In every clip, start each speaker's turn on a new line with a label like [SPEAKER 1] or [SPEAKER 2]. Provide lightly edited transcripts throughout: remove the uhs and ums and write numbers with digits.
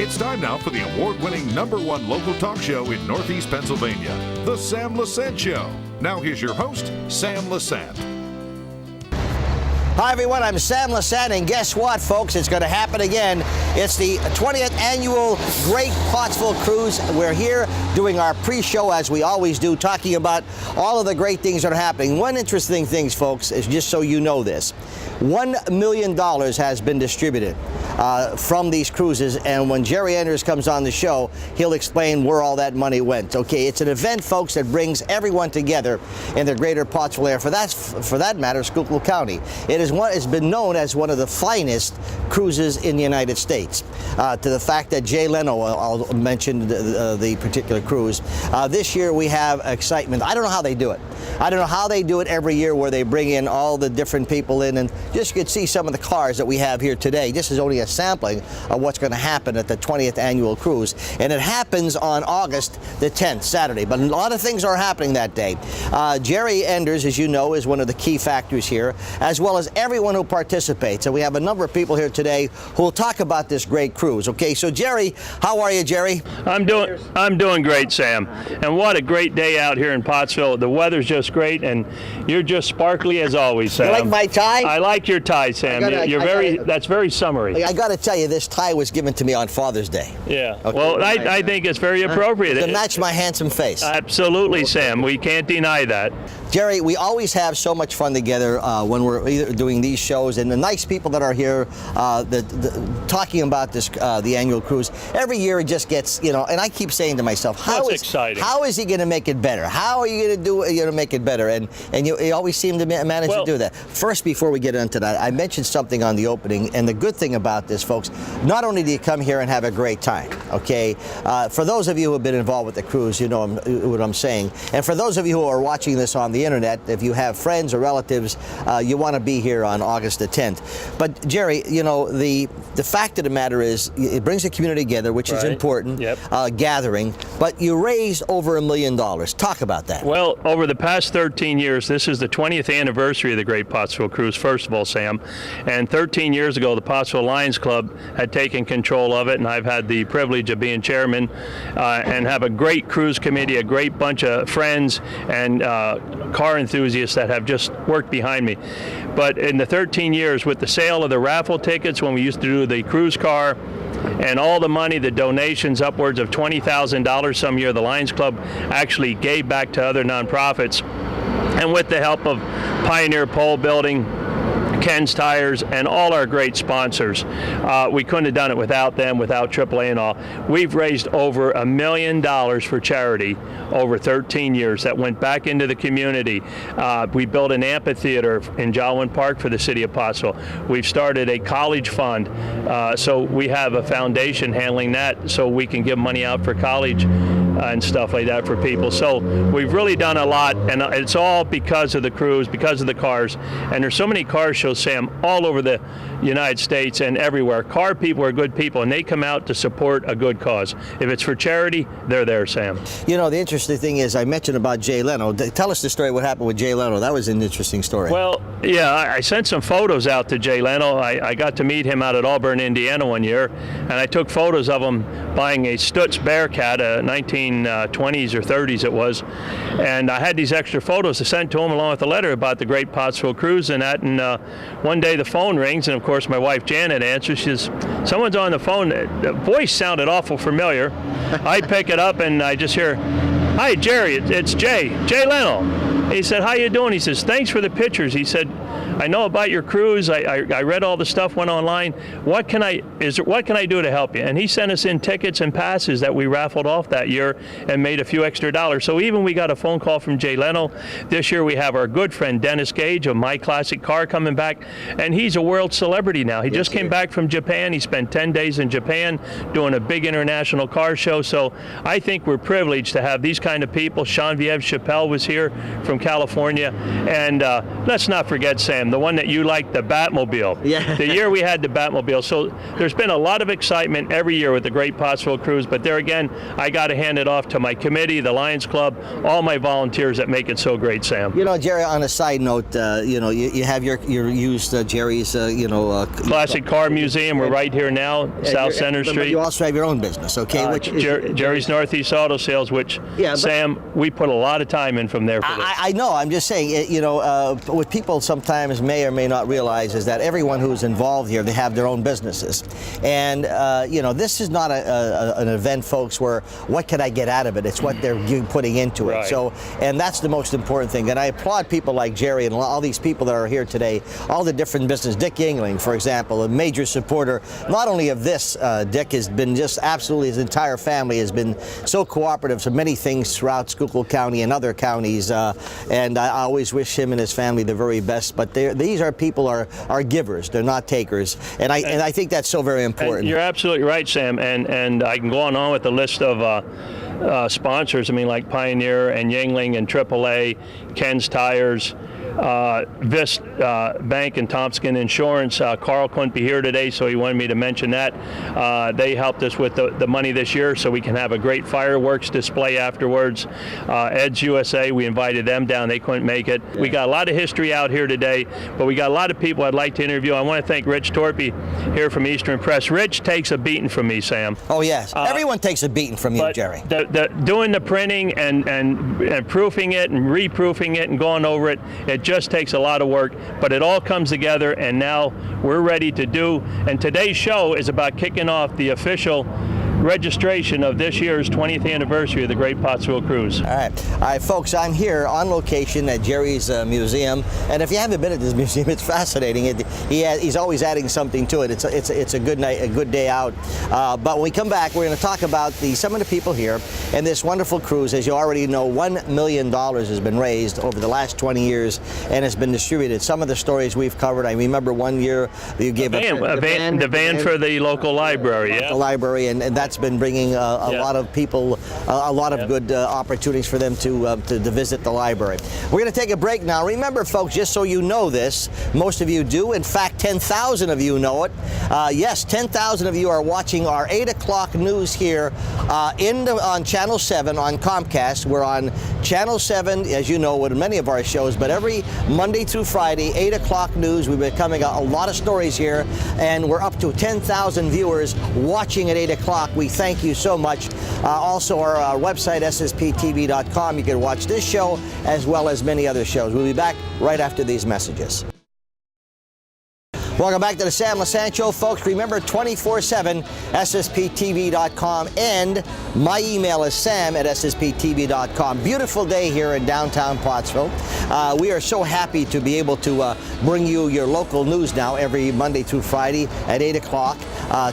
[SPEAKER 1] It's time now for the award-winning #1 local talk show in Northeast Pennsylvania, The Sam Lesante Show. Now here's your host, Sam Lesante.
[SPEAKER 2] Hi everyone, I'm Sam Lesante, and guess what, folks? It's going to happen again. It's the 20th annual Great Pottsville Cruise. We're here doing our pre-show as we always do, talking about all of the great things that are happening. One interesting thing, folks, is just so you know this, $1 million has been distributed from these cruises, and when Jerry Enders comes on the show, he'll explain where all that money went. Okay, it's an event, folks, that brings everyone together in the greater Pottsville area. For that matter, Schuylkill County. It's been known as one of the finest cruises in the United States. To the fact that Jay Leno, I'll mention the particular cruise. This year we have excitement. I don't know how they do it. I don't know how they do it every year, where they bring in all the different people in, and just you could see some of the cars that we have here today. This is only a sampling of what's going to happen at the 20th annual cruise, and it happens on August the 10th, Saturday. But a lot of things are happening that day. Jerry Enders, as you know, is one of the key factors here, as well as everyone who participates. And we have a number of people here today who will talk about this great cruise. Okay, so Jerry, how are you, Jerry?
[SPEAKER 3] I'm doing great, Sam. And what a great day out here in Pottsville. The weather's just great, and you're just sparkly as always, Sam.
[SPEAKER 2] You like my tie?
[SPEAKER 3] I like your tie, Sam. That's very summery.
[SPEAKER 2] I got to tell you, this tie was given to me on Father's Day.
[SPEAKER 3] Yeah. Okay. Well, I think it's very appropriate.
[SPEAKER 2] To match my handsome face.
[SPEAKER 3] Absolutely, Sam. We can't deny that.
[SPEAKER 2] Jerry, we always have so much fun together when we're either doing these shows, and the nice people that are here talking about this, the annual cruise. Every year it just gets, and I keep saying to myself, how is he going to make it better? How are you going to do make it better? And you always seem to manage to do that. First, before we get into that, I mentioned something on the opening, and the good thing about this, folks, not only do you come here and have a great time, okay? For those of you who have been involved with the cruise, you know what I'm saying. And for those of you who are watching this on the internet, if you have friends or relatives, you want to be here on August the 10th. But Jerry, the fact of the matter is, it brings the community together, which is important.
[SPEAKER 3] Yep.
[SPEAKER 2] Gathering. But you raised over $1 million. Talk about that.
[SPEAKER 3] Well, over the past 13 years, this is the 20th anniversary of the Great Pottsville Cruise, first of all, Sam. And 13 years ago, the Pottsville Lions Club had taken control of it, and I've had the privilege of being chairman and have a great cruise committee, a great bunch of friends and car enthusiasts that have just worked behind me. But in the 13 years, with the sale of the raffle tickets when we used to do the cruise car, and all the money, the donations, upwards of $20,000 some year, the Lions Club actually gave back to other nonprofits. And with the help of Pioneer Pole Building, Ken's Tires, and all our great sponsors, we couldn't have done it without them, without AAA and all. We've raised over $1 million for charity over 13 years that went back into the community. We built an amphitheater in Jolwin Park for the city of Pottsville. We've started a college fund, so we have a foundation handling that so we can give money out for college and stuff like that for people. So we've really done a lot, and it's all because of the cruise, because of the cars. And there's so many car shows, Sam, all over the United States and everywhere. Car people are good people, and they come out to support a good cause. If it's for charity, they're there, Sam. The
[SPEAKER 2] interesting thing is, I mentioned about Jay Leno. Tell us the story, what happened with Jay Leno. That was an interesting story.
[SPEAKER 3] Well, yeah, I sent some photos out to Jay Leno. I got to meet him out at Auburn, Indiana one year, and I took photos of him buying a Stutz Bearcat, a 1920s or 30s it was, and I had these extra photos to send to him along with a letter about the Great Pottsville Cruise and that, and one day the phone rings, and of course my wife Janet answers. She says, someone's on the phone. The voice sounded awful familiar. I pick it up and I just hear, hi Jerry, it's Jay Leno. He said, how you doing? He says, thanks for the pictures. He said, I know about your cruise. I read all the stuff, went online. What can I do to help you? And he sent us in tickets and passes that we raffled off that year and made a few extra dollars. So even we got a phone call from Jay Leno. This year we have our good friend Dennis Gage of My Classic Car coming back, and he's a world celebrity now. He just came back from Japan. He spent 10 days in Japan doing a big international car show. So I think we're privileged to have these kind of people. Genevieve Chappelle was here from California. And let's not forget, Sam, Sam, the one that you like, the Batmobile.
[SPEAKER 2] Yeah.
[SPEAKER 3] The year we had the Batmobile. So there's been a lot of excitement every year with the Great Pottsville Cruise, but there again, I got to hand it off to my committee, the Lions Club, all my volunteers that make it so great, Sam.
[SPEAKER 2] You know, Jerry, on a side note, you have your used Jerry's,
[SPEAKER 3] Classic Car Museum. We're right here now, South Center
[SPEAKER 2] But
[SPEAKER 3] Street.
[SPEAKER 2] you also have your own business, okay? Which
[SPEAKER 3] Jerry's Northeast Auto Sales, which, Sam, we put a lot of time in from there for this.
[SPEAKER 2] I know. I'm just saying, what people sometimes may or may not realize is that everyone who's involved here, they have their own businesses. And, this is not an event, folks, where what can I get out of it? It's what they're putting into it.
[SPEAKER 3] Right.
[SPEAKER 2] So, and that's the most important thing. And I applaud people like Jerry and all these people that are here today, all the different business. Dick Yingling, for example, a major supporter, not only of this, Dick has been just absolutely, his entire family has been so cooperative to many things throughout Schuylkill County and other counties. And I always wish him and his family the very best. But these are people are givers. They're not takers. And I think that's so very important.
[SPEAKER 3] You're absolutely right, Sam. And I can go on with the list of sponsors. I mean, like Pioneer and Yingling and AAA, Ken's Tires, Vist Bank and Thompson Insurance. Carl couldn't be here today, so he wanted me to mention that. They helped us with the money this year so we can have a great fireworks display afterwards. Ed's USA, we invited them down. They couldn't make it. We got a lot of history out here today, but we got a lot of people I'd like to interview. I want to thank Rich Torpy here from Eastern Press. Rich takes a beating from me, Sam.
[SPEAKER 2] Oh, yes. Everyone takes a beating from you, Jerry.
[SPEAKER 3] Doing the printing and proofing it and reproofing it and going over it, it just takes a lot of work, but it all comes together, and now we're ready to do. And today's show is about kicking off the official registration of this year's 20th anniversary of the Great Pottsville Cruise.
[SPEAKER 2] All right, folks, I'm here on location at Jerry's museum, and if you haven't been at this museum, it's fascinating. He's always adding something to it. It's a good night, a good day out. But when we come back, we're going to talk about some of the people here and this wonderful cruise. As you already know, $1 million has been raised over the last 20 years and has been distributed. Some of the stories we've covered. I remember one year you gave
[SPEAKER 3] the van for the local library.
[SPEAKER 2] The library, and that's been bringing a lot of people, a lot of good opportunities for them to visit the library. We're going to take a break now. Remember, folks, just so you know this, most of you do. In fact, 10,000 of you know it. Yes, 10,000 of you are watching our 8 o'clock news here on Channel 7 on Comcast. We're on Channel 7, as you know, with many of our shows, but every Monday through Friday, 8 o'clock news. We've been coming a lot of stories here, and we're up to 10,000 viewers watching at 8 o'clock. We thank you so much. Also, our website, ssptv.com. You can watch this show as well as many other shows. We'll be back right after these messages. Welcome back to the Sam Lesante Show, folks. Remember, 24/7, ssptv.com, and my email is sam@ssptv.com. Beautiful day here in downtown Pottsville. We are so happy to be able to bring you your local news now every Monday through Friday at 8 o'clock.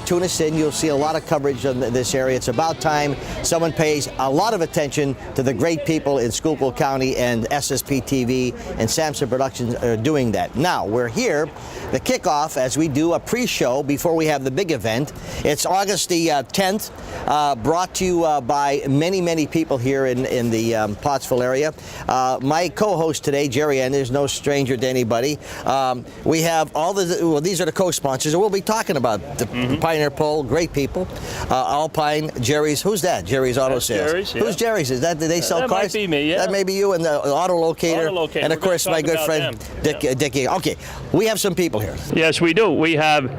[SPEAKER 2] Tune us in. You'll see a lot of coverage in this area. It's about time someone pays a lot of attention to the great people in Schuylkill County, and SSP TV and Samson Productions are doing that. Now, we're here, the kickoff, as we do a pre-show before we have the big event. It's August the 10th, brought to you by many people here in the Pottsville area. My co-host today, Jerry, and is no stranger to anybody. We have these are the co-sponsors, and we'll be talking about the Pioneer Pole, great people. Alpine, Jerry's, who's that? Jerry's Auto Sales. Jerry's, yeah. Who's Jerry's? Is that, do they sell cars?
[SPEAKER 3] That might be me, yeah.
[SPEAKER 2] That may be you, and the Auto Locator. And of course, my good friend, Dick. Okay, we have some people here.
[SPEAKER 3] Yes, we do. We have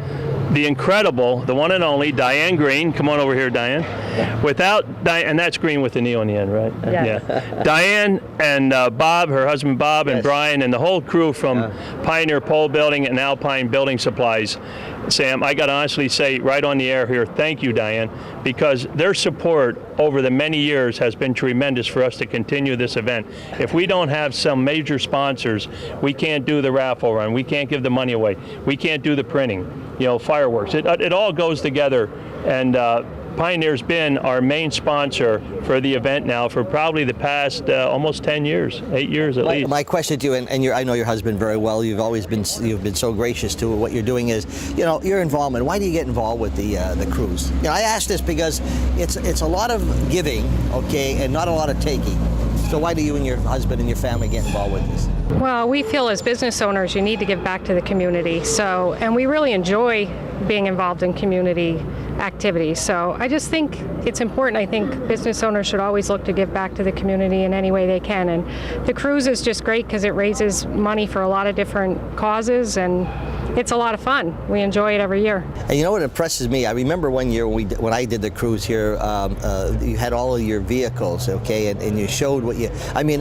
[SPEAKER 3] the incredible, the one and only Diane Green. Come on over here, Diane. Yeah. Without Diane, and that's Green with an E on the end, right?
[SPEAKER 4] Yeah.
[SPEAKER 3] Diane and Bob, her husband Bob, and Brian, and the whole crew from Pioneer Pole Building and Alpine Building Supplies. Sam, I got to honestly say right on the air here, thank you, Diane, because their support over the many years has been tremendous for us to continue this event. If we don't have some major sponsors, we can't do the raffle run, we can't give the money away, we can't do the printing, fireworks. It all goes together, and Pioneer's been our main sponsor for the event now for probably the past almost 10 years, 8 years at least.
[SPEAKER 2] My question to you, and I know your husband very well. You've been so gracious to what you're doing is, your involvement. Why do you get involved with the cruise? I ask this because it's a lot of giving, okay, and not a lot of taking. So why do you and your husband and your family get involved with this?
[SPEAKER 4] Well, we feel as business owners you need to give back to the community. And we really enjoy being involved in community activities. So I just think it's important. I think business owners should always look to give back to the community in any way they can. And the cruise is just great because it raises money for a lot of different causes, and it's a lot of fun. We enjoy it every year.
[SPEAKER 2] And you know what impresses me? I remember one year when I did the cruise here, you had all of your vehicles, okay, and you showed what you. I mean,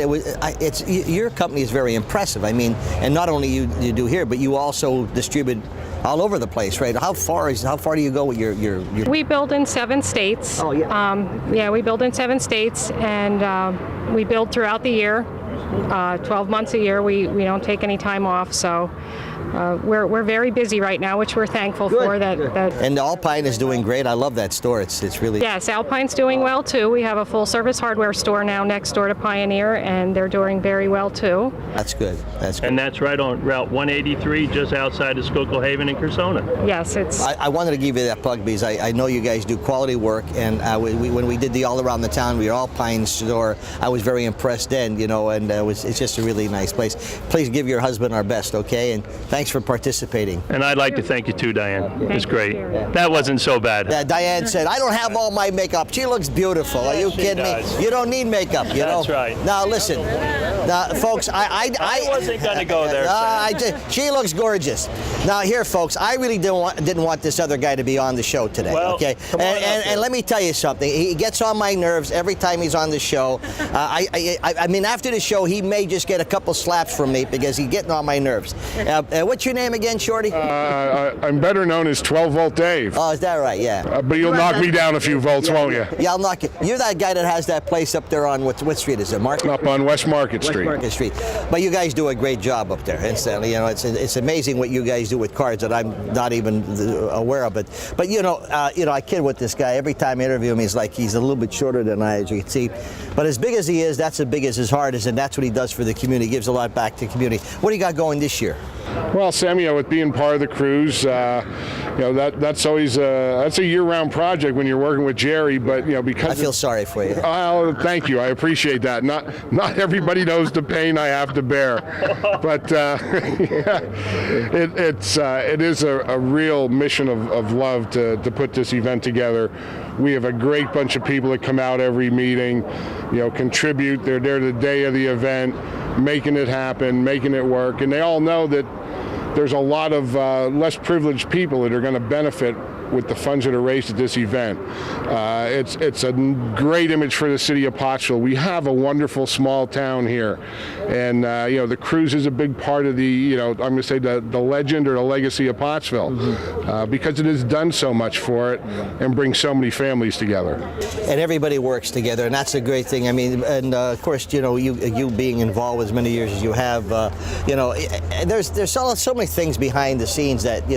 [SPEAKER 2] your company is very impressive. I mean, and not only you do here, but you also distribute all over the place, right? How far do you go with your?
[SPEAKER 4] We build in 7 states.
[SPEAKER 2] Oh yeah.
[SPEAKER 4] We build in 7 states, and we build throughout the year. 12 months a year. We don't take any time off, so we're very busy right now, which we're thankful for. That
[SPEAKER 2] and Alpine is doing great. I love that store. It's really.
[SPEAKER 4] Yes, Alpine's doing well too. We have a full service hardware store now next door to Pioneer, and they're doing very well too.
[SPEAKER 2] That's good.
[SPEAKER 3] And that's right on Route 183, just outside of Schuylkill Haven and Cursona.
[SPEAKER 4] Yes, it's.
[SPEAKER 2] I wanted to give you that plug because I know you guys do quality work, and when we did the all around the town, we were Alpine store. I was very impressed then, and it's just a really nice place. Please give your husband our best, okay? And thanks for participating.
[SPEAKER 3] And I'd like to thank you too, Diane. It was great. That wasn't so bad.
[SPEAKER 2] Diane said, I don't have all my makeup. She looks beautiful. Are you kidding me? You don't need makeup,
[SPEAKER 3] That's right.
[SPEAKER 2] Now listen, folks, I
[SPEAKER 3] wasn't going to go there.
[SPEAKER 2] She looks gorgeous. Now here, folks, I really didn't want this other guy to be on the show today, okay? And let me tell you something. He gets on my nerves every time he's on the show. I mean, after the show, he may just get a couple slaps from me because he's getting on my nerves. What's your name again, Shorty?
[SPEAKER 5] I'm better known as 12-volt Dave.
[SPEAKER 2] Oh, is that right? Yeah.
[SPEAKER 5] But you'll knock me down a few volts, won't you?
[SPEAKER 2] Yeah, I'll knock you. You're that guy that has that place up there on what street is it? Market?
[SPEAKER 5] Up on West Market Street.
[SPEAKER 2] West Market Street. But you guys do a great job up there. Incidentally, it's amazing what you guys do with cards that I'm not even aware of. But I kid with this guy. Every time I interview him, he's a little bit shorter than I, as you can see. But as big as he is, that's as big as his heart is, and that's what he does for the community. He gives a lot back to the community. What do you got going this year?
[SPEAKER 5] Well, Sam, with being part of the cruise, that's always that's a year-round project when you're working with Jerry. But because
[SPEAKER 2] I feel sorry for you.
[SPEAKER 5] Oh, thank you. I appreciate that. Not everybody knows the pain I have to bear, but it is a real mission of love to put this event together. We have a great bunch of people that come out every meeting, contribute. They're there the day of the event, making it happen, making it work, and they all know that there's a lot of less privileged people that are going to benefit with the funds that are raised at this event. It's a great image for the city of Pottsville. We have a wonderful small town here, and the cruise is a big part of the I'm going to say the legend or the legacy of Pottsville, because it has done so much for it and brings so many families together.
[SPEAKER 2] And everybody works together, and that's a great thing. I mean, and of course, you being involved as many years as you have, there's so many things behind the scenes that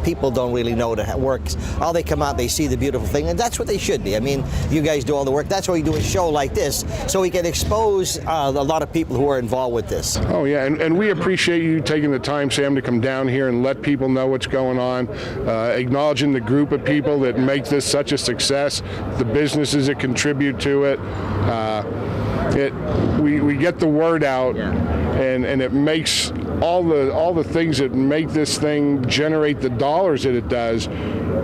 [SPEAKER 2] people don't really know that works. All they come out, they see the beautiful thing, and that's what they should be. I mean, you guys do all the work. That's why we do a show like this, so we can expose a lot of people who are involved with this.
[SPEAKER 5] Oh yeah, and we appreciate you taking the time, Sam, to come down here and let people know what's going on, acknowledging the group of people that make this such a success, the businesses that contribute to it. We get the word out, and it makes all the things that make this thing generate the dollars that it does.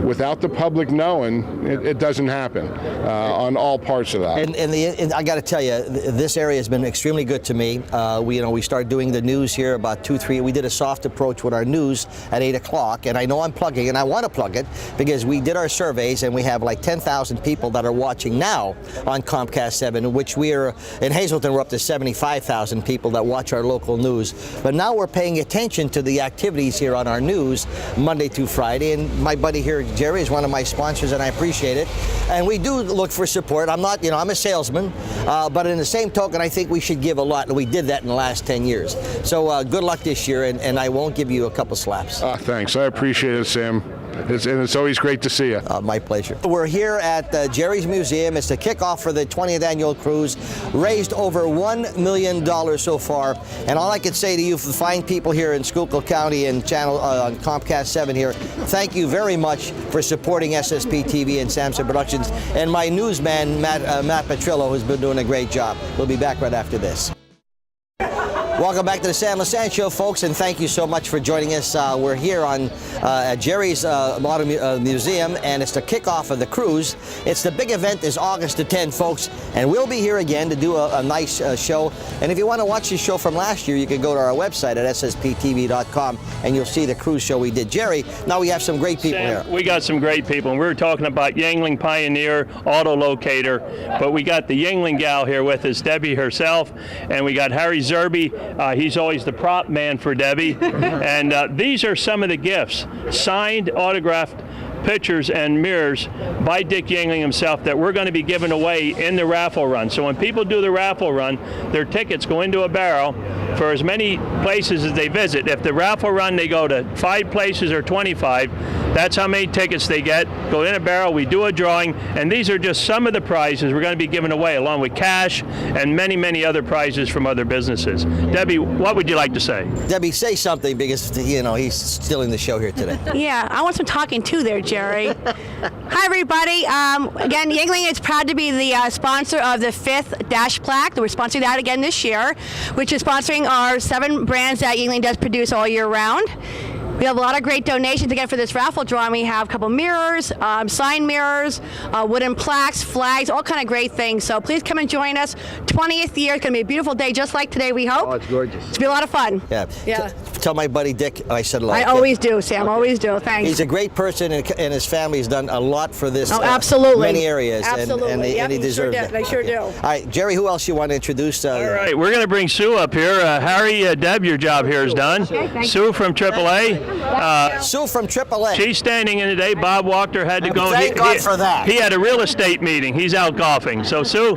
[SPEAKER 5] Without the public knowing, it doesn't happen on all parts of that.
[SPEAKER 2] And I got to tell you, this area has been extremely good to me. We started doing the news here about 2-3. We did a soft approach with our news at 8 o'clock, and I know I'm plugging, and I want to plug it because we did our surveys, and we have like 10,000 people that are watching now on Comcast 7, which we are in Hazelton. We're up to 75,000 people that watch our local news. But now we're paying attention to the activities here on our news Monday through Friday, and my buddy here, Jerry, is one of my sponsors, and I appreciate it. And we do look for support. I'm not, I'm a salesman, but in the same token, I think we should give a lot, and we did that in the last 10 years. So good luck this year, and I won't give you a couple slaps.
[SPEAKER 5] Thanks. I appreciate it, Sam. It's always great to see you.
[SPEAKER 2] My pleasure. We're here at Jerry's Museum. It's the kickoff for the 20th annual cruise. Raised over $1 million so far. And all I can say to you, for the fine people here in Schuylkill County and channel on Comcast 7 here, thank you very much for supporting SSP TV and Samson Productions, and my newsman, Matt Petrillo, who's been doing a great job. We'll be back right after this. Welcome back to the Sam Lesante Show, folks, and thank you so much for joining us. We're here on at Jerry's Museum, and it's the kickoff of the cruise. It's the big event is August the 10th, folks, and we'll be here again to do a nice show. And if you want to watch the show from last year, you can go to our website at ssptv.com, and you'll see the cruise show we did. Jerry, now we have some great people
[SPEAKER 3] Sam,
[SPEAKER 2] here.
[SPEAKER 3] We got some great people, and we were talking about Yuengling Pioneer Auto Locator, but we got the Yuengling gal here with us, Debbie herself, and we got Harry Zerby. He's always the prop man for Debbie. And these are some of the gifts, signed, autographed pictures and mirrors by Dick Yuengling himself that we're going to be giving away in the raffle run. So when people do the raffle run, their tickets go into a barrel for as many places as they visit. If the raffle run, they go to 5 places or 25, that's how many tickets they get. Go in a barrel, we do a drawing, and these are just some of the prizes we're going to be giving away, along with cash and many, many other prizes from other businesses. Debbie, what would you like to say?
[SPEAKER 2] Debbie, say something, because, you know, he's stealing the show here today.
[SPEAKER 6] Yeah, I want some talking too there, Jerry. Hi, everybody. Again, Yuengling is proud to be the sponsor of the 5th Dash Plaque. We're sponsoring that again this year, which is sponsoring our 7 brands that Yuengling does produce all year round. We have a lot of great donations again for this raffle drawing. We have a couple mirrors, signed mirrors, wooden plaques, flags, all kind of great things. So please come and join us. 20th year, it's going to be a beautiful day, just like today, we hope.
[SPEAKER 2] Oh, it's gorgeous.
[SPEAKER 6] It's going to be a lot of fun.
[SPEAKER 2] Yeah. Tell my buddy Dick I said hello.
[SPEAKER 6] I always do, Sam. Always do. Thanks.
[SPEAKER 2] He's a great person, and his family has done a lot for this.
[SPEAKER 6] Oh, absolutely.
[SPEAKER 2] Many areas.
[SPEAKER 6] Absolutely.
[SPEAKER 2] And he deserves it.
[SPEAKER 6] They sure do.
[SPEAKER 2] All right, Jerry, who else you want to introduce?
[SPEAKER 3] All right, we're going to bring Sue up here. Harry, Deb, your job here is done.
[SPEAKER 6] Okay,
[SPEAKER 3] Sue from AAA.
[SPEAKER 2] Sue from AAA.
[SPEAKER 3] She's standing in today. Bob Walker had to go.
[SPEAKER 2] Thank God for that.
[SPEAKER 3] He had a real estate meeting. He's out golfing. So, Sue,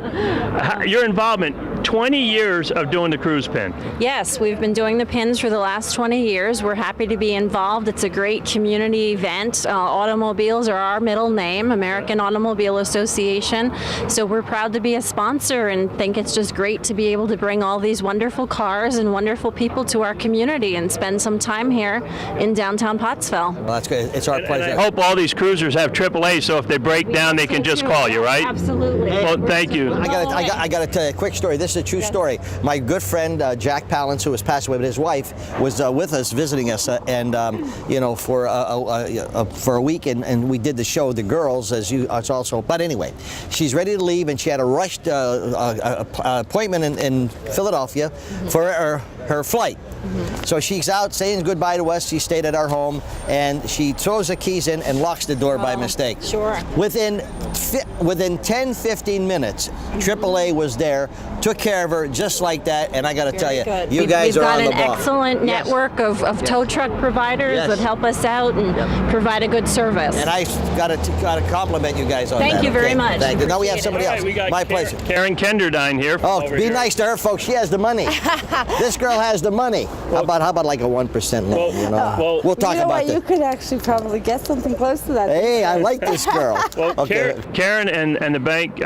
[SPEAKER 3] your involvement, 20 years of doing the cruise pin.
[SPEAKER 7] Yes, we've been doing the pins for the last 20 years. We're happy to be involved. It's a great community event. Automobiles are our middle name, American Automobile Association. So we're proud to be a sponsor and think it's just great to be able to bring all these wonderful cars and wonderful people to our community and spend some time here in downtown Pottsville.
[SPEAKER 2] Well, that's good. It's our pleasure.
[SPEAKER 3] And I hope all these cruisers have AAA, so if they break down, they can just call you, right?
[SPEAKER 7] Absolutely.
[SPEAKER 3] Well, thank you.
[SPEAKER 2] I got to tell you a quick story. This is a true story. My good friend Jack Palance, who has passed away, but his wife was with us visiting us, for a week, and we did the show, The Girls, as also. But anyway, she's ready to leave, and she had a rushed appointment in Philadelphia for her flight. So she's out saying goodbye to us. She stayed at our home, and she throws the keys in and locks the door by mistake.
[SPEAKER 7] Sure.
[SPEAKER 2] Within 10-15 minutes, AAA was there, took care of her just like that, and I got to tell you,
[SPEAKER 7] Good.
[SPEAKER 2] you guys are on the ball.
[SPEAKER 7] We've got an excellent network of tow truck providers that help us out and provide a good service.
[SPEAKER 2] And I got to compliment you guys on that.
[SPEAKER 7] Thank you very much.
[SPEAKER 2] Thank you. Now we have
[SPEAKER 7] Appreciate
[SPEAKER 2] somebody
[SPEAKER 3] All
[SPEAKER 2] else.
[SPEAKER 3] right, we got
[SPEAKER 2] My pleasure.
[SPEAKER 3] Karen Kenderdine here.
[SPEAKER 2] Oh,
[SPEAKER 3] over
[SPEAKER 2] be
[SPEAKER 3] here.
[SPEAKER 2] nice to her, folks. She has the money. This girl has the money. How about like a 1% loan? We'll talk about that.
[SPEAKER 8] You could actually probably get something close to that.
[SPEAKER 2] Hey, I like this girl.
[SPEAKER 3] Well,
[SPEAKER 2] Okay.
[SPEAKER 3] Karen and the bank,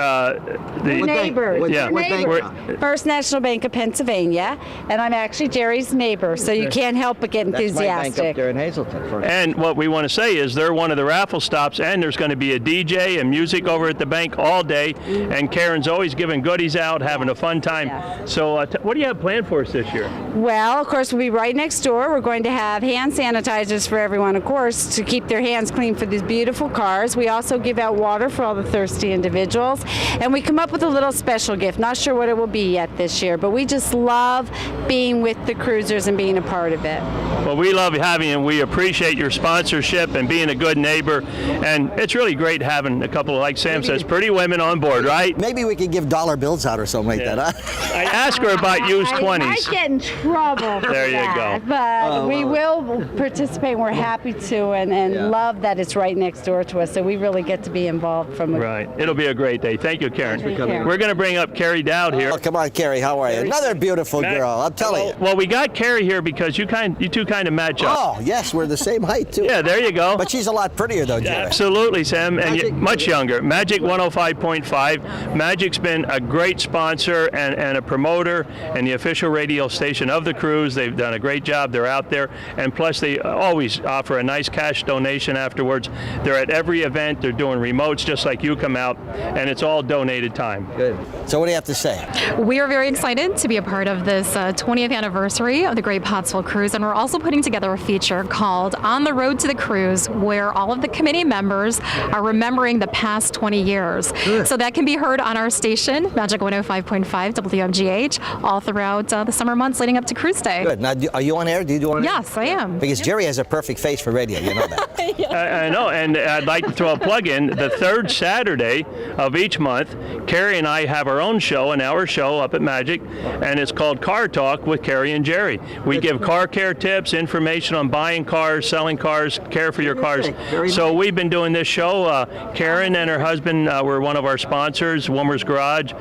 [SPEAKER 8] Neighbors.
[SPEAKER 3] yeah.
[SPEAKER 2] Neighbor.
[SPEAKER 8] First National Bank of Pennsylvania, and I'm actually Jerry's neighbor, so you can't help but get
[SPEAKER 2] That's my bank up
[SPEAKER 8] enthusiastic.
[SPEAKER 2] there in Hazelton.
[SPEAKER 3] And what we want to say is they're one of the raffle stops, and there's going to be a DJ and music over at the bank all day, and Karen's always giving goodies out, having a fun time.
[SPEAKER 8] Yeah.
[SPEAKER 3] So what do you have planned for us this year?
[SPEAKER 8] Well, of course, we'll be right next door. We're going to have hand sanitizers for everyone, of course, to keep their hands clean for these beautiful cars. We also give out water for all the thirsty individuals, and we come up with a little special gift. Not sure what it will be yet this year, but we just love being with the cruisers and being a part of it.
[SPEAKER 3] Well, we love having you, and we appreciate your sponsorship and being a good neighbor, and it's really great having a couple, like Sam says, pretty women on board, right?
[SPEAKER 2] Maybe we could give dollar bills out or something like that, huh?
[SPEAKER 3] I asked her about used
[SPEAKER 8] I might
[SPEAKER 3] 20s.
[SPEAKER 8] get in trouble for
[SPEAKER 3] There you
[SPEAKER 8] that,
[SPEAKER 3] go.
[SPEAKER 8] but we will participate. We're happy to, and love that it's right next door to us, so we really get to be involved from
[SPEAKER 3] Right. It'll be a great day. Thank you, Karen.
[SPEAKER 8] Thank you.
[SPEAKER 3] We're going to bring up Carrie Dowd here. here.
[SPEAKER 2] Oh, come on, Carrie. How are you? Another beautiful girl. I'm telling you.
[SPEAKER 3] Well, we got Carrie here because you two kind of match up.
[SPEAKER 2] Oh, yes, we're the same height, too.
[SPEAKER 3] Yeah, there you go.
[SPEAKER 2] But she's a lot prettier, though, Jerry.
[SPEAKER 3] Absolutely, Sam, and
[SPEAKER 2] Magic.
[SPEAKER 3] much younger. Magic 105.5. Magic's been a great sponsor and a promoter and the official radio station of the cruise. They've done a great job. They're out there, and plus they always offer a nice cash donation afterwards. They're at every event. They're doing remotes just like you come out, and it's all donated time.
[SPEAKER 2] Good. So what do you have to say?
[SPEAKER 9] We are very excited to be a part of this 20th anniversary of the Great Pottsville Cruise, and we're also putting together a feature called On the Road to the Cruise, where all of the committee members are remembering the past 20 years.
[SPEAKER 2] Good.
[SPEAKER 9] So that can be heard on our station, Magic 105.5 WMGH, all throughout the summer months leading up to Cruise Day.
[SPEAKER 2] Good. Now, are you on air? Do you do on air?
[SPEAKER 9] Yes, I am.
[SPEAKER 2] Because Jerry has a perfect face for radio. You know that.
[SPEAKER 3] I know, and I'd like to throw a plug in. The third Saturday of each month, Carrie and I have our own show, an hour show up at Magic, and it's called Car Talk with Carrie and Jerry. We give car care tips, information on buying cars, selling cars, care for your cars. So we've been doing this show. Karen and her husband were one of our sponsors, Wommer's Garage,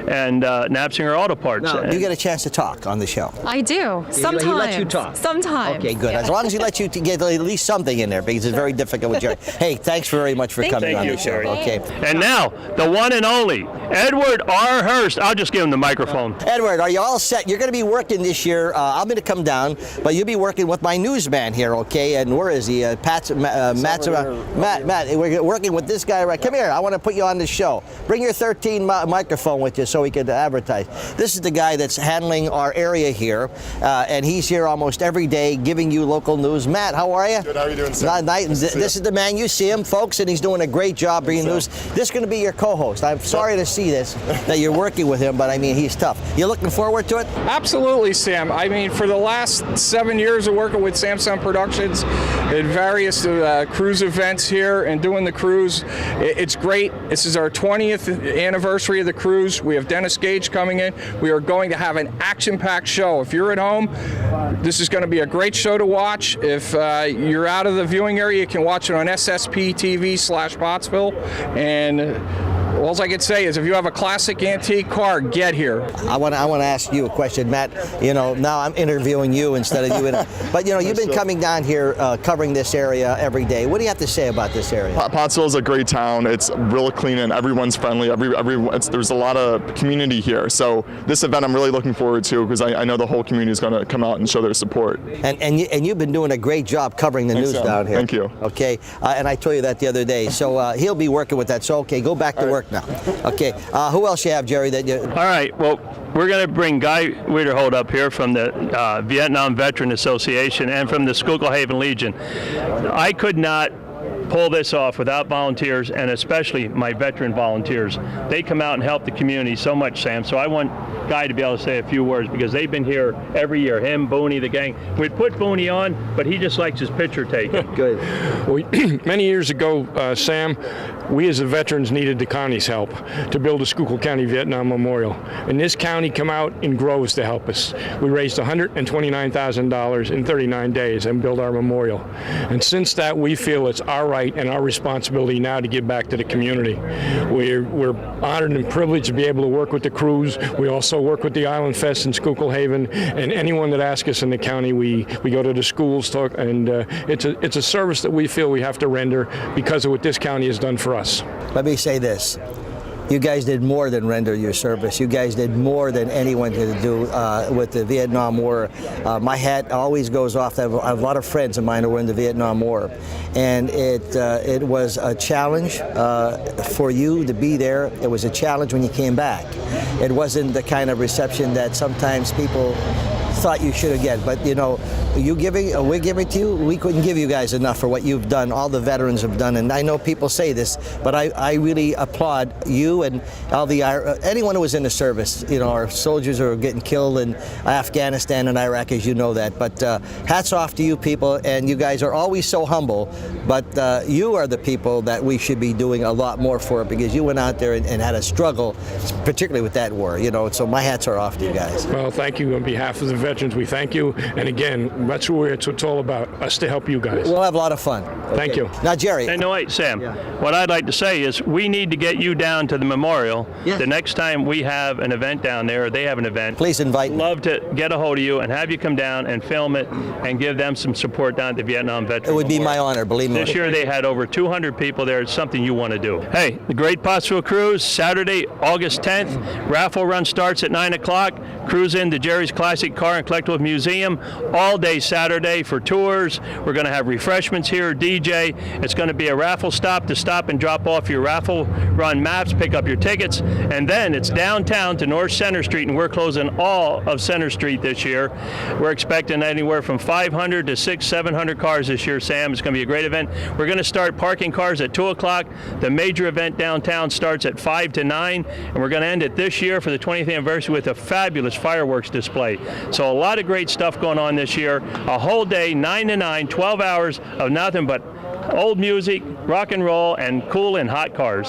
[SPEAKER 3] and Knapsinger Auto Parts.
[SPEAKER 2] Now, you get a chance to talk on the show.
[SPEAKER 9] I do. Sometimes.
[SPEAKER 2] He lets you talk.
[SPEAKER 9] Sometimes.
[SPEAKER 2] Okay, good. As long as he lets you to get at least something in there, because it's very difficult with Jerry. Hey, thanks very much for coming on the show.
[SPEAKER 3] Jerry.
[SPEAKER 2] Okay.
[SPEAKER 3] And now, the one and only Edward R. Hurst. I'll just give him the microphone.
[SPEAKER 2] Edward, are you all set? You're going to be working this year. I'm going to come down, but you'll be working with my newsman here, okay? And where is he? Matt's Matt, we're working with this guy right. Come here. I want to put you on the show. Bring your 13 microphone with you so we can advertise. This is the guy that's handling our area here, and he's here almost every day giving you local news. Matt, how are you?
[SPEAKER 10] Good. How are you doing, sir?
[SPEAKER 2] This is the man. You see him, folks, and he's doing a great job bringing news. This is going to be your co-host. I'm sorry to see this, that you're working with him, but I mean, he's tough. You looking forward to it?
[SPEAKER 11] Absolutely, Sam. I mean, for the last 7 years of working with Samsung Productions at various cruise events here and doing the cruise, it's great. This is our 20th anniversary of the cruise. We have Dennis Gage coming in. We are going to have an action-packed show. If you're at home, this is going to be a great show to watch. If you're out of the viewing area, you can watch it on SSP TV/Pottsville. And all I can say is, if you have a classic antique car, get here.
[SPEAKER 2] I want to ask you a question, Matt. You know, now I'm interviewing you instead of you. But you know, you've been coming down here covering this area every day. What do you have to say about this area?
[SPEAKER 10] Pottsville is a great town. It's real clean and everyone's friendly. There's a lot of community here. So this event I'm really looking forward to, because I know the whole community is going to come out and show their support.
[SPEAKER 2] And you've been doing a great job covering the news down here.
[SPEAKER 10] Thank you.
[SPEAKER 2] Okay, and I told you that the other day. So he'll be working with that. So okay, go back to work now. Okay, who else you have, Jerry? All
[SPEAKER 3] right, well, we're going to bring Guy Wiederhold up here from the Vietnam Veteran Association and from the Schuylkill Haven Legion. I could not pull this off without volunteers, and especially my veteran volunteers. They come out and help the community so much, Sam. So I want Guy to be able to say a few words, because they've been here every year. Him, Booney, the gang. We'd put Booney on, but he just likes his picture taken.
[SPEAKER 2] Good.
[SPEAKER 12] Well, many years ago, Sam, we as the veterans needed the county's help to build a Schuylkill County Vietnam Memorial. And this county come out in groves to help us. We raised $129,000 in 39 days and built our memorial. And since that, we feel it's our right and our responsibility now to give back to the community. We're honored and privileged to be able to work with the cruise. We also work with the Island Fest in Schuylkill Haven, and anyone that asks us in the county, we go to the schools, talk, and it's a service that we feel we have to render because of what this county has done for us.
[SPEAKER 2] Let me say this. You guys did more than render your service. You guys did more than anyone could do with the Vietnam War. My hat always goes off. I have a lot of friends of mine who were in the Vietnam War, and it was a challenge for you to be there. It was a challenge when you came back. It wasn't the kind of reception that sometimes people thought you should have get, but you know, we're giving to you. We couldn't give you guys enough for what you've done, all the veterans have done, and I know people say this, but I really applaud you and all the anyone who was in the service. You know, our soldiers are getting killed in Afghanistan and Iraq, as you know that, but hats off to you people, and you guys are always so humble, but you are the people that we should be doing a lot more for, because you went out there and had a struggle, particularly with that war, you know, so my hats are off to you guys.
[SPEAKER 12] Well, thank you on behalf of the veterans, we thank you. And again, that's what it's all about, us to help you guys.
[SPEAKER 2] We'll have a lot of fun.
[SPEAKER 12] Thank you.
[SPEAKER 2] Now, Jerry.
[SPEAKER 3] Hey, no, wait, Sam. What I'd like to say is we need to get you down to the memorial the next time we have an event down there, or they have an event.
[SPEAKER 2] Please invite me.
[SPEAKER 3] Love to get a hold of you and have you come down and film it and give them some support down at the Vietnam Veterans
[SPEAKER 2] It would be
[SPEAKER 3] Memorial.
[SPEAKER 2] my honor, believe me.
[SPEAKER 3] This year they had over 200 people there. It's something you want to do. Hey, the Great Pottsville Cruise, Saturday, August 10th. Raffle run starts at 9 o'clock. Cruise into Jerry's Classic Car and Collectibles Museum all day Saturday for tours. We're going to have refreshments here, DJ. It's going to be a raffle stop to stop and drop off your raffle run maps, pick up your tickets, and then it's downtown to North Center Street, and we're closing all of Center Street this year. We're expecting anywhere from 500 to 700 cars this year, Sam. It's going to be a great event. We're going to start parking cars at 2 o'clock. The major event downtown starts at 5 to 9, and we're going to end it this year for the 20th anniversary with a fabulous fireworks display. So a lot of great stuff going on this year. A whole day, 9 to 9, 12 hours of nothing but old music, rock and roll, and cool and hot cars.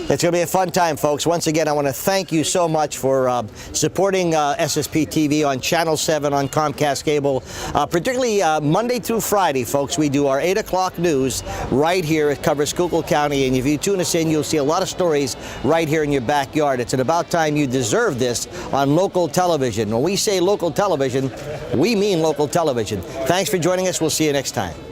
[SPEAKER 2] It's going to be a fun time, folks. Once again, I want to thank you so much for supporting SSP TV on Channel 7 on Comcast Cable. Particularly Monday through Friday, folks, we do our 8 o'clock news right here. It covers Schuylkill County, and if you tune us in, you'll see a lot of stories right here in your backyard. It's about time you deserve this on local television. When we say local television, we mean local television. Thanks for joining us. We'll see you next time.